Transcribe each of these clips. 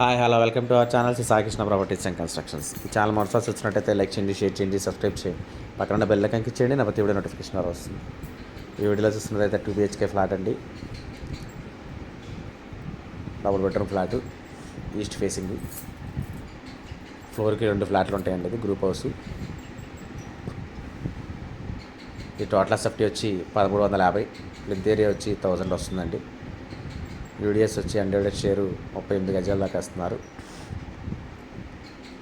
Hi hello welcome to our channel Shri Saikrishna properties and constructions. ఈ channel మొదటిసారి వచ్చినట్టయితే like చేయండి, షేర్ చేయండి, సబ్స్క్రైబ్ చేయండి, పక్కన బెల్ ఐకాన్ క్లిక్ చేయండి, నా ప్రతి వీడియో నోటిఫికేషన్ వస్తుంది. ఈ వీడియోలో చూస్తున్నదైతే 2 BHK ఫ్లాట్ అండి, double bedroom flat, east facing, ఫ్లోర్కి 2 ఫ్లాట్లు ఉంటాయండి. ఇది గ్రూప్ హౌస్. ఈ టోటల్ ఎస్ఎఫ్టీ వచ్చి 1350, లెంత్ ఏరియా వచ్చి 1000 వస్తుందండి. యూడిఎస్ వచ్చి 100 షేరు 38 గజాల దాకా వేస్తున్నారు.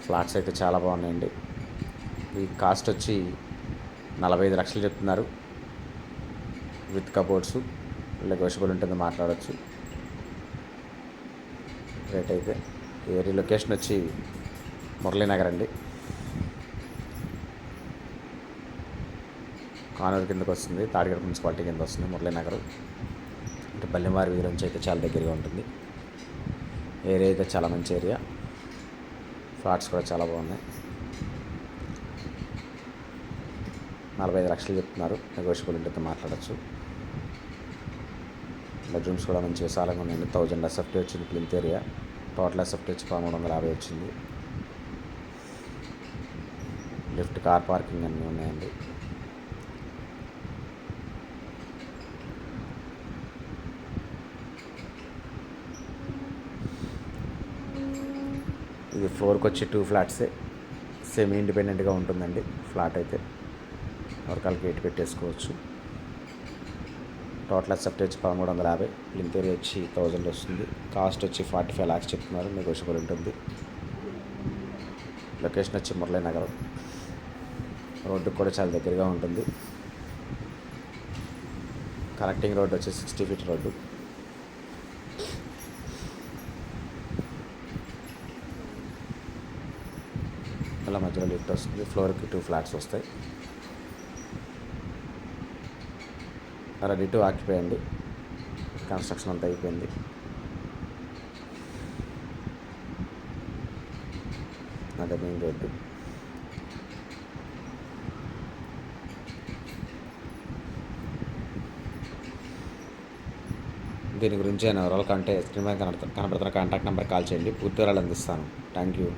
ఫ్లాట్స్ అయితే చాలా బాగున్నాయండి. ఈ కాస్ట్ వచ్చి 45 లక్షలు చెప్తున్నారు. విత్ కబోర్డ్స్ నెగోషియబుల్ ఉంటుంది, మాట్లాడవచ్చు రేట్ అయితే. ఏరియా లొకేషన్ వచ్చి మురళీనగర్ అండి, కానూరు కిందకు వస్తుంది, తాడిగడ మున్సిపాలిటీ కింద వస్తుంది మురళీనగర్. అంటే బల్లిమారి వీధి నుంచి అయితే చాలా దగ్గరగా ఉంటుంది. ఏరియా అయితే చాలా మంచి ఏరియా, ఫ్లాట్స్ కూడా చాలా బాగున్నాయి. 45 లక్షలు చెప్తున్నారు, నెగోషియబుల్ ఉంటుంది, మాట్లాడచ్చు. బెడ్రూమ్స్ కూడా మంచి విశాలంగా ఉన్నాయండి. 1000 ఎస్ఎఫ్టీ వచ్చింది ప్లింత్ ఏరియా. టోటల్ ఎస్ఎఫ్టీ వచ్చి 1350 వచ్చింది. లిఫ్ట్, కార్ పార్కింగ్ అన్నీ ఉన్నాయండి. ఇది ఫ్లోర్కి వచ్చి 2 ఫ్లాట్సే, సెమీ ఇండిపెండెంట్గా ఉంటుందండి ఫ్లాట్ అయితే. ఎవరికాలకి ఎటు పెట్టేసుకోవచ్చు. టోటల్ ఎస్ఎఫ్టీ వచ్చి 1350, లింక్ ఏరియా వచ్చి 1000 వస్తుంది. కాస్ట్ వచ్చి 45 lakhs చెప్తున్నారు, నెగోషియబుల్ ఉంటుంది. లొకేషన్ వచ్చి మురళీనగర్, రోడ్డుకు కూడా చాలా దగ్గరగా ఉంటుంది. కనెక్టింగ్ రోడ్డు వచ్చి 60 feet రోడ్డు. అలా మధ్యలో లిఫ్ట్ వస్తుంది. ఫ్లోర్కి 2 ఫ్లాట్స్ వస్తాయి. రెడీ టు ఆక్యుపై అండి, కన్స్ట్రక్షన్ అంతా అయిపోయింది. అదే మెయిన్ రోడ్డు. దీని గురించి నేను ఎవరైనా కంటే స్క్రీన్ మీద కనబడుతున్న కాంటాక్ట్ నెంబర్ కాల్ చేయండి, పూర్తి వివరాలు అందిస్తాను. Thank you.